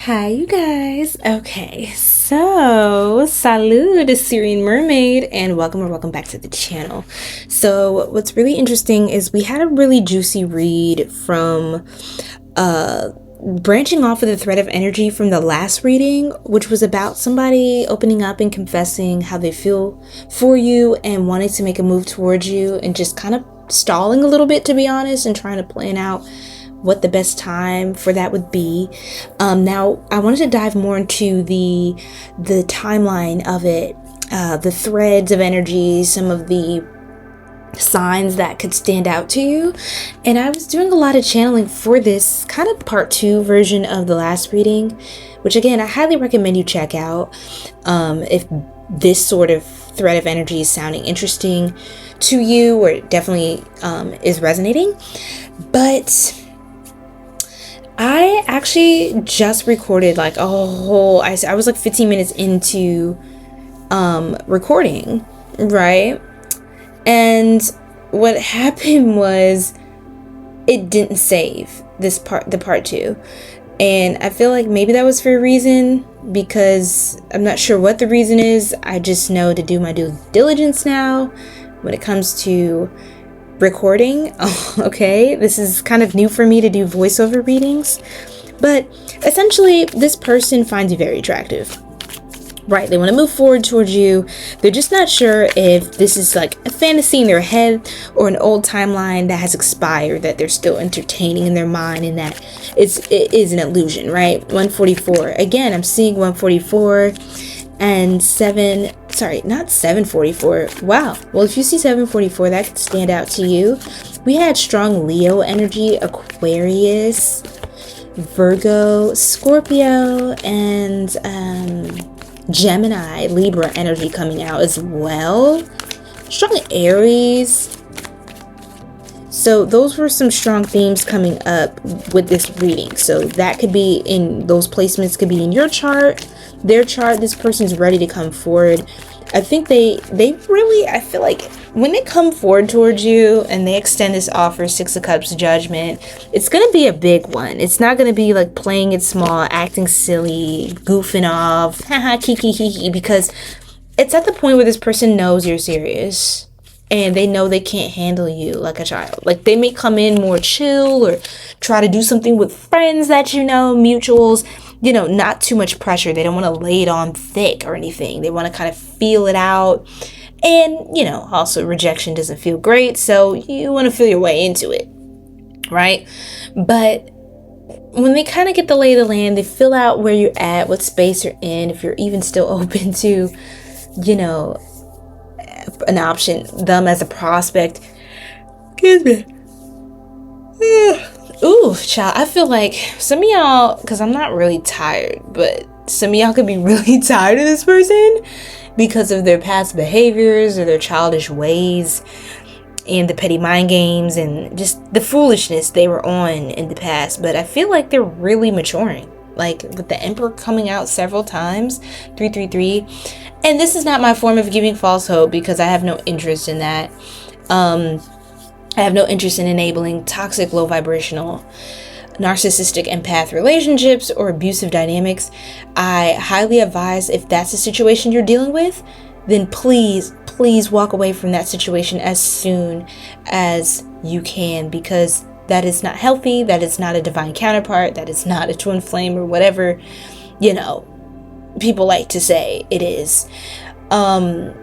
Hi, you guys. Okay, so Salut is Sirian Mermaid, and welcome back to the channel. So what's really interesting is we had a really juicy read from branching off of the thread of energy from the last reading, which was about somebody opening up and confessing how they feel for you and wanting to make a move towards you, and just kind of stalling a little bit, to be honest, and trying to plan out what the best time for that would be. Now I wanted to dive more into the timeline of it, the threads of energy, some of the signs that could stand out to you. And I was doing a lot of channeling for this kind of part 2 version of the last reading, which again I highly recommend you check out if this sort of thread of energy is sounding interesting to you, or it definitely is resonating. But I actually just recorded like a whole, I was like 15 minutes into recording, right? And what happened was it didn't save this part, the part 2. And I feel like maybe that was for a reason, because I'm not sure what the reason is. I just know to do my due diligence now when it comes to recording. Okay, this is kind of new for me to do voiceover readings, but essentially this person finds you very attractive, right? They want to move forward towards you. They're just not sure if this is like a fantasy in their head or an old timeline that has expired that they're still entertaining in their mind, and that it is an illusion, right? 144 again, I'm seeing 144 and not 744. Wow. Well, if you see 744, that could stand out to you. We had strong Leo energy, Aquarius, Virgo, Scorpio, and Gemini, Libra energy coming out as well. Strong Aries. So those were some strong themes coming up with this reading. So that could be in those placements, could be in your chart, their chart. This person's ready to come forward. I think they really, I feel like when they come forward towards you and they extend this offer, 6 of Cups, Judgment, it's going to be a big one. It's not going to be like playing it small, acting silly, goofing off, haha, kiki, because it's at the point where this person knows you're serious. And they know they can't handle you like a child. Like, they may come in more chill or try to do something with friends that you know, mutuals, you know, not too much pressure. They don't want to lay it on thick or anything. They want to kind of feel it out. And, you know, also rejection doesn't feel great. So you want to feel your way into it, right? But when they kind of get the lay of the land, they fill out where you're at, what space you're in, if you're even still open to, you know, an option, them as a prospect. Excuse me. Ooh, child, I feel like some of y'all, because I'm not really tired, but some of y'all could be really tired of this person because of their past behaviors or their childish ways and the petty mind games and just the foolishness they were on in the past. But I feel like they're really maturing, like with the Emperor coming out several times, 333. And this is not my form of giving false hope, because I have no interest in that. I have no interest in enabling toxic, low vibrational, narcissistic empath relationships or abusive dynamics. I highly advise, if that's a situation you're dealing with, then please walk away from that situation as soon as you can, because that is not healthy. That is not a divine counterpart. That is not a twin flame or whatever, you know, people like to say it is. And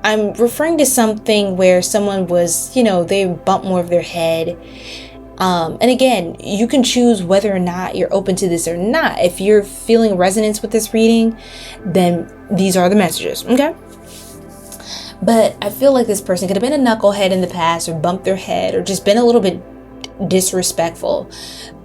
I'm referring to something where someone was, you know, they bump more of their head. And again, you can choose whether or not you're open to this or not. If you're feeling resonance with this reading, then these are the messages, okay? But I feel like this person could have been a knucklehead in the past, or bumped their head, or just been a little bit disrespectful,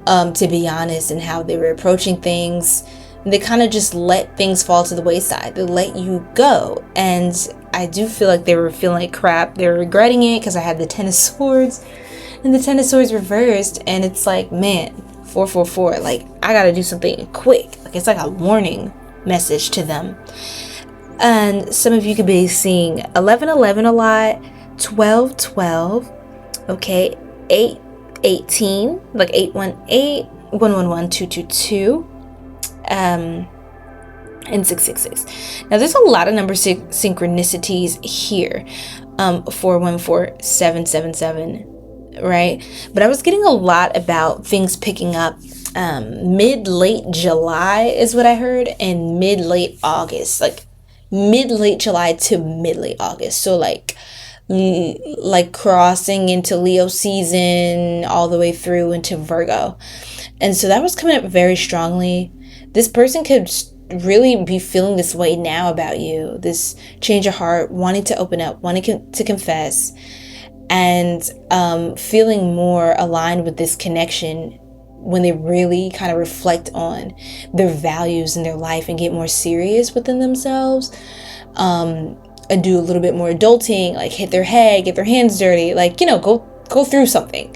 to be honest, in how they were approaching things. They kind of just let things fall to the wayside. They let you go. And I do feel like they were feeling like crap. They were regretting it, because I had the 10 of Swords and the 10 of Swords reversed. And it's like, man, 444, like, I got to do something quick. Like, it's like a warning message to them. And some of you could be seeing 1111 a lot, 1212, okay, 818, like 818, 111-222, and 666. Now there's a lot of number synchronicities here. 414777, right? But I was getting a lot about things picking up mid-late July is what I heard, and mid-late August, like mid-late July to mid-late August. So like crossing into Leo season all the way through into Virgo. And so that was coming up very strongly. This person could really be feeling this way now about you, this change of heart, wanting to open up, wanting to confess, and feeling more aligned with this connection when they really kind of reflect on their values in their life and get more serious within themselves, and do a little bit more adulting, like hit their head, get their hands dirty, like, you know, go through something.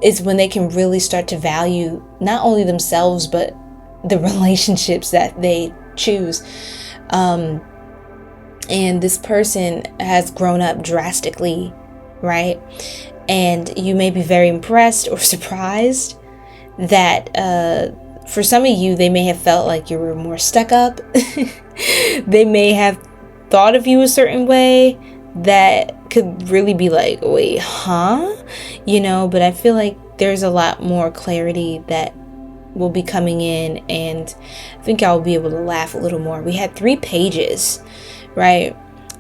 Is when they can really start to value not only themselves but the relationships that they choose. And this person has grown up drastically, right? And you may be very impressed or surprised that for some of you, they may have felt like you were more stuck up. They may have thought of you a certain way that could really be like, wait, huh? You know, but I feel like there's a lot more clarity that will be coming in, and I think I'll be able to laugh a little more. We had 3 pages, right?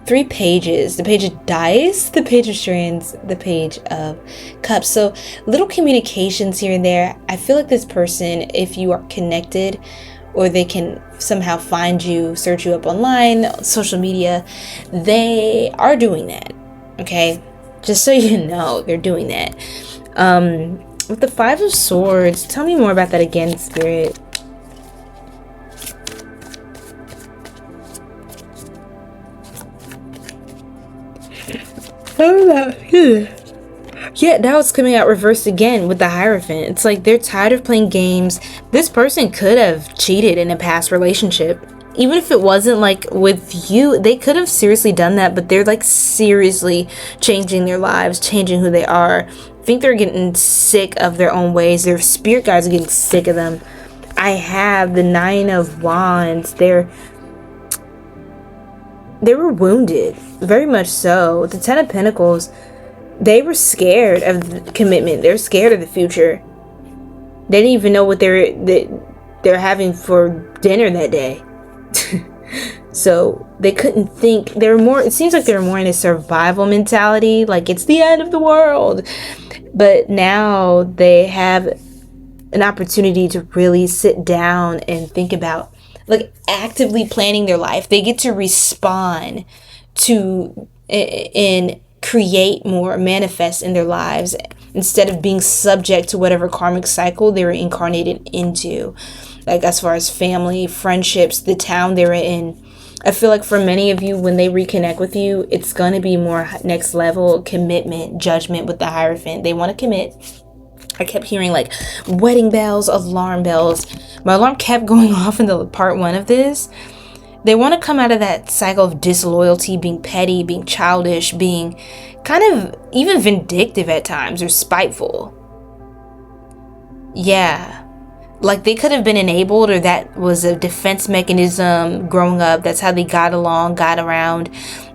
3 pages, the page of dice, the page of strands, the page of cups. So little communications here and there. I feel like this person, if you are connected, or they can somehow find you, search you up online, social media, they are doing that, okay? Just so you know, they're doing that. With the 5 of Swords, tell me more about that again, Spirit. Yeah, now it's coming out reversed again with the Hierophant. It's like they're tired of playing games. This person could have cheated in a past relationship. Even if it wasn't like with you, they could have seriously done that, but they're like seriously changing their lives, changing who they are. I think they're getting sick of their own ways. Their spirit guides are getting sick of them. I have the 9 of Wands. They were wounded, very much so. The 10 of Pentacles, they were scared of the commitment. They're scared of the future. They didn't even know what they're having for dinner that day. So they couldn't think. They were more, it seems like they were more in a survival mentality, like it's the end of the world. But now they have an opportunity to really sit down and think about, like, actively planning their life. They get to respond to and create more, manifest in their lives, instead of being subject to whatever karmic cycle they were incarnated into. Like as far as family, friendships, the town they were in. I feel like for many of you, when they reconnect with you, it's going to be more next level commitment, judgment with the Hierophant. They want to commit. I kept hearing like wedding bells, alarm bells. My alarm kept going off in the part 1 of this. They want to come out of that cycle of disloyalty, being petty, being childish, being kind of even vindictive at times, or spiteful. Yeah. Like they could have been enabled, or that was a defense mechanism growing up. That's how they got along, got around,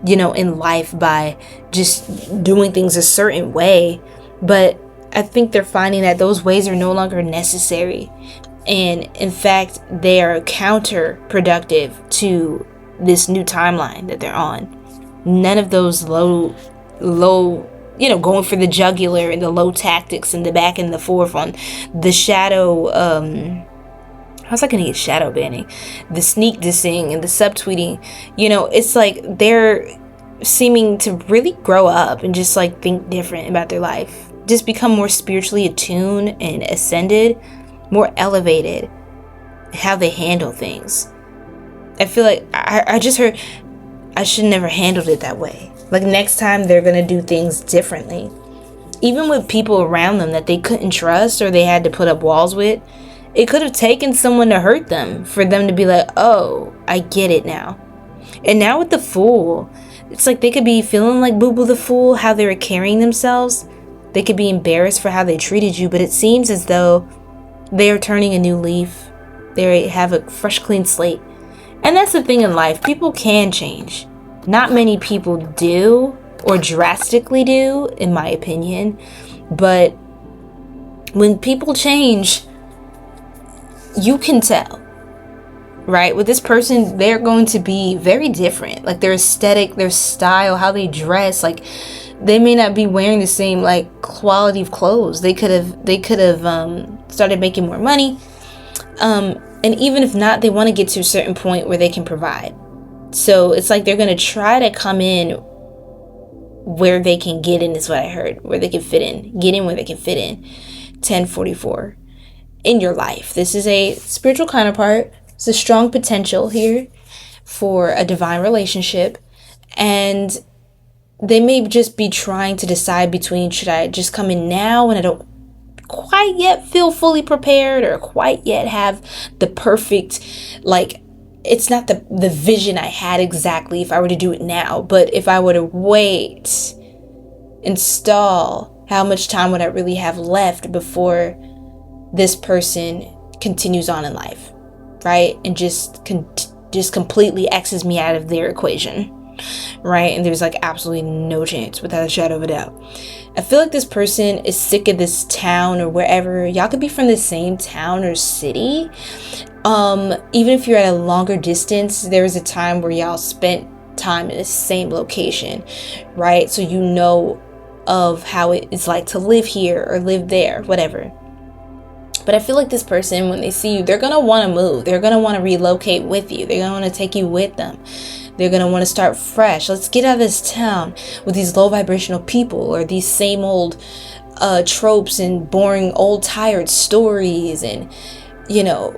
you know, in life, by just doing things a certain way. But I think they're finding that those ways are no longer necessary. And in fact, they are counterproductive to this new timeline that they're on. None of those low, you know, going for the jugular and the low tactics and the back and the forth on the shadow, how's I gonna get shadow banning? The sneak dissing and the subtweeting, you know, it's like they're seeming to really grow up and just like think different about their life. Just become more spiritually attuned and ascended, more elevated, how they handle things. I feel like I just heard I should never handled it that way. Like next time they're gonna do things differently. Even with people around them that they couldn't trust or they had to put up walls with, it could have taken someone to hurt them for them to be like, oh, I get it now. And now with the Fool, it's like they could be feeling like Boo Boo the Fool, how they were carrying themselves. They could be embarrassed for how they treated you, but it seems as though They are turning a new leaf. They have a fresh, clean slate. And that's the thing in life. People can change. Not many people do, or drastically do, in my opinion. But when people change, you can tell. Right? With this person, they're going to be very different. Like their aesthetic, their style, how they dress. Like they may not be wearing the same like quality of clothes. They could have started making more money. And even if not, they want to get to a certain point where they can provide. So it's like they're going to try to come in where they can get in, is what I heard. Where they can fit in. Get in where they can fit in. 1044. In your life. This is a spiritual counterpart. It's a strong potential here for a divine relationship. And they may just be trying to decide between, should I just come in now when I don't quite yet feel fully prepared, or quite yet have the perfect, like, it's not the vision I had exactly if I were to do it now. But if I were to wait, install, how much time would I really have left before this person continues on in life? Right? And just completely X's me out of their equation. Right? And there's like absolutely no chance, without a shadow of a doubt. I feel like this person is sick of this town or wherever. Y'all could be from the same town or city. Even if you're at a longer distance, there was a time where y'all spent time in the same location. Right? So you know of how it's like to live here or live there, whatever. But I feel like this person, when they see you, they're going to want to move. They're going to want to relocate with you. They're going to want to take you with them. They're going to want to start fresh. Let's get out of this town with these low vibrational people, or these same old tropes and boring old tired stories and, you know,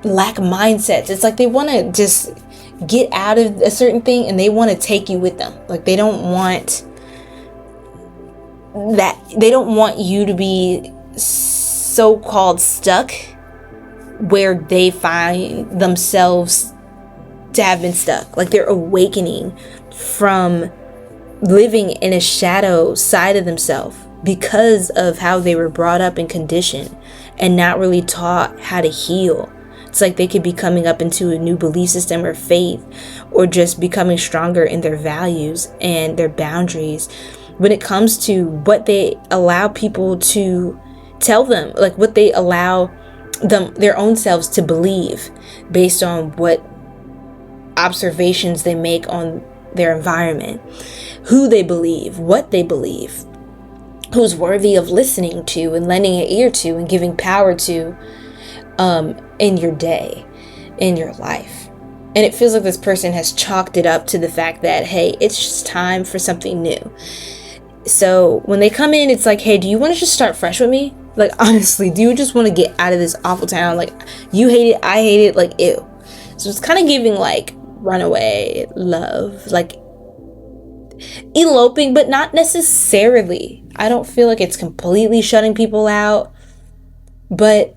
lack mindsets. It's like they want to just get out of a certain thing and they want to take you with them. Like they don't want that. They don't want you to be so-called stuck where they find themselves to have been stuck. Like they're awakening from living in a shadow side of themselves because of how they were brought up and conditioned and not really taught how to heal. It's like they could be coming up into a new belief system or faith, or just becoming stronger in their values and their boundaries when it comes to what they allow people to tell them, like what they allow them, their own selves, to believe based on what observations they make on their environment, who they believe, what they believe, who's worthy of listening to and lending an ear to and giving power to in your day, in your life. And it feels like this person has chalked it up to the fact that, hey, it's just time for something new. So when they come in, it's like, hey, do you want to just start fresh with me? Like, honestly, do you just want to get out of this awful town? Like, you hate it, I hate it, like, ew. So it's kind of giving, like, runaway love, like, eloping, but not necessarily. I don't feel like it's completely shutting people out, but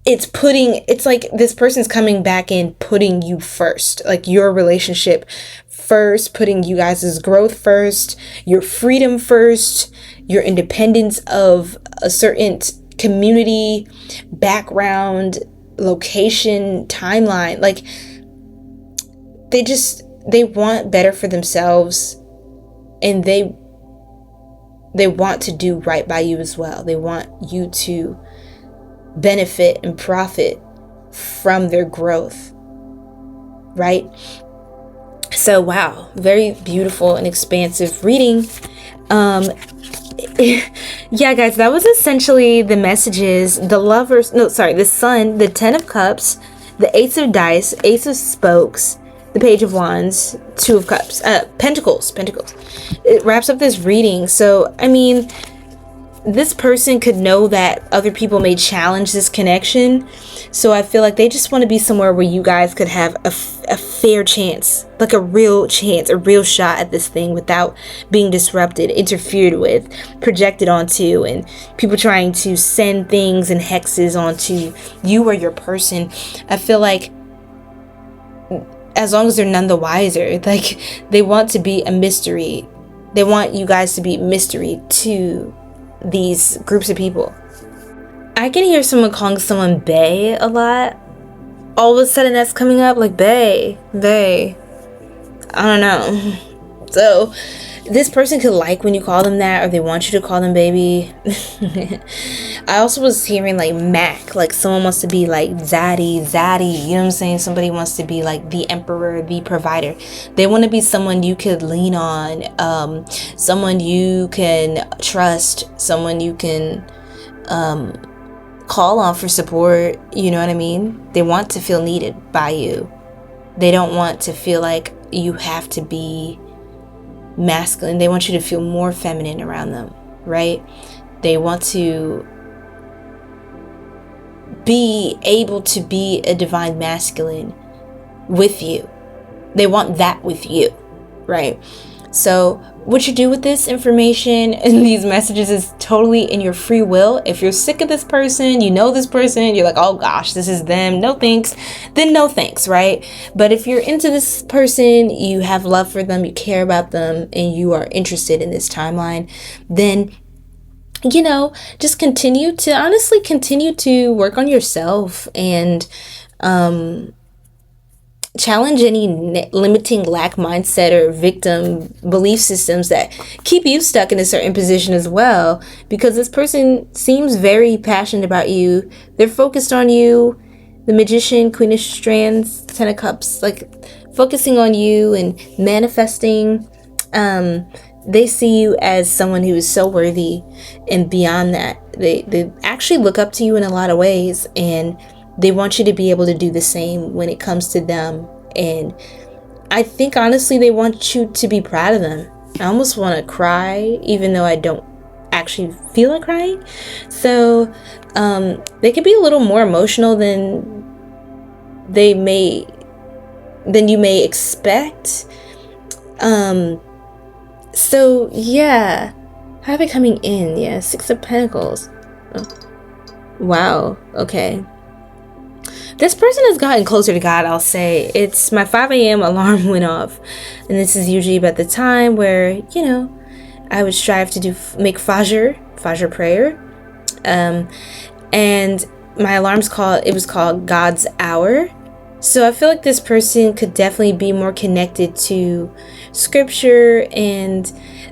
it's like this person's coming back in, putting you first, like your relationship first, putting you guys' growth first, your freedom first, your independence of a certain community, background, location, timeline. Like they want better for themselves, and they want to do right by you as well. They want you to benefit and profit from their growth, right? So wow, very beautiful and expansive reading. Yeah, guys, that was essentially the messages. The Sun, the 10 of Cups, the Ace of Dice, Ace of Spokes, the Page of Wands, 2 of Cups, Pentacles. It wraps up this reading. So, I mean, this person could know that other people may challenge this connection. So I feel like they just want to be somewhere where you guys could have a fair chance, like a real chance, a real shot at this thing without being disrupted, interfered with, projected onto, and people trying to send things and hexes onto you or your person. I feel like as long as they're none the wiser, like they want to be a mystery. They want you guys to be mystery to these groups of people. I can hear someone calling someone bae a lot. All of a sudden that's coming up, like bae. I don't know. So this person could like when you call them that, or they want you to call them baby. I also was hearing like Mac, like someone wants to be like zaddy, you know what I'm saying? Somebody wants to be like the emperor, the provider. They want to be someone you could lean on, someone you can trust, someone you can call on for support, you know what I mean? They want to feel needed by you. They don't want to feel like you have to be masculine. They want you to feel more feminine around them, right? They want to be able to be a divine masculine with you. They want that with you, right? So what you do with this information and these messages is totally in your free will. If you're sick of this person, you know this person, you're like, oh gosh, this is them, no thanks, then no thanks, right? But if you're into this person, you have love for them, you care about them, and you are interested in this timeline, then, you know, just continue to work on yourself and challenge any limiting lack mindset or victim belief systems that keep you stuck in a certain position as well, because this person seems very passionate about you. They're focused on you. The Magician, Queen of Strands, Ten of Cups, like focusing on you and manifesting. They see you as someone who is so worthy, and beyond that, they actually look up to you in a lot of ways, and they want you to be able to do the same when it comes to them. And I think honestly they want you to be proud of them. I almost want to cry, even though I don't actually feel like crying. So they could be a little more emotional than you may expect. So yeah, how are they coming in? Yeah, Six of Pentacles. Oh. Wow, okay. This person has gotten closer to God, I'll say. It's my 5 a.m. alarm went off. And this is usually about the time where, you know, I would strive to make Fajr prayer. And my alarm's was called God's Hour. So I feel like this person could definitely be more connected to scripture and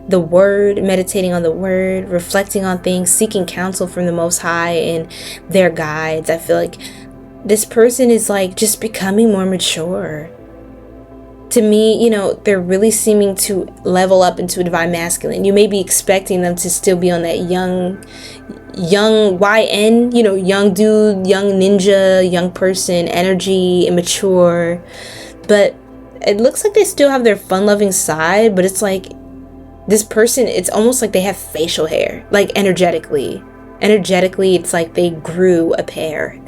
the word, meditating on the word, reflecting on things, seeking counsel from the Most High and their guides. I feel like this person is like just becoming more mature. To me, you know, they're really seeming to level up into a divine masculine. You may be expecting them to still be on that young YN, you know, young dude, young ninja, young person energy, immature. But it looks like they still have their fun-loving side, but it's like this person, it's almost like they have facial hair, like energetically, it's like they grew a pair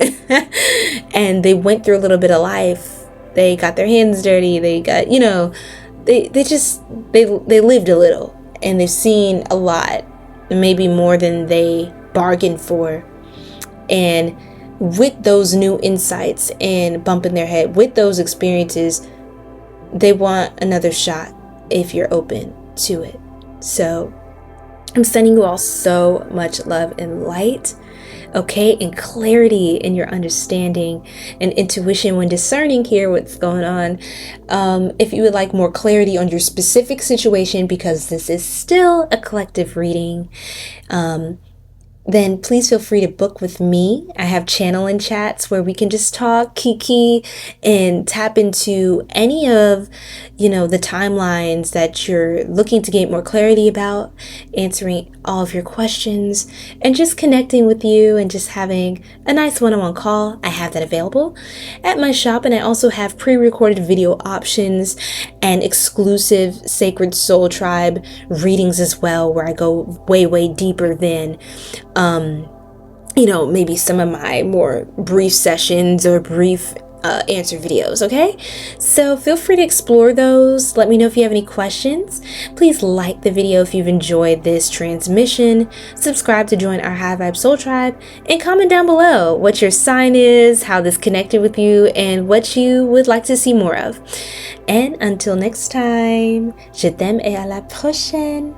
and they went through a little bit of life. They got their hands dirty. They got, you know, they lived a little, and they've seen a lot, maybe more than they bargained for. And with those new insights and bumping their head, with those experiences, they want another shot if you're open to it. So I'm sending you all so much love and light, okay, and clarity in your understanding and intuition when discerning here what's going on. If you would like more clarity on your specific situation, because this is still a collective reading, then please feel free to book with me. I have channel and chats where we can just talk, kiki, and tap into any of, you know, the timelines that you're looking to gain more clarity about, answering all of your questions, and just connecting with you and just having a nice one-on-one call. I have that available at my shop, and I also have pre-recorded video options and exclusive Sacred Soul Tribe readings as well, where I go way deeper than you know, maybe some of my more brief sessions or brief answer videos, okay? So feel free to explore those. Let me know if you have any questions. Please like the video if you've enjoyed this transmission, subscribe to join our High Vibe Soul Tribe, and comment down below what your sign is, how this connected with you, and what you would like to see more of. And until next time, je t'aime et à la prochaine.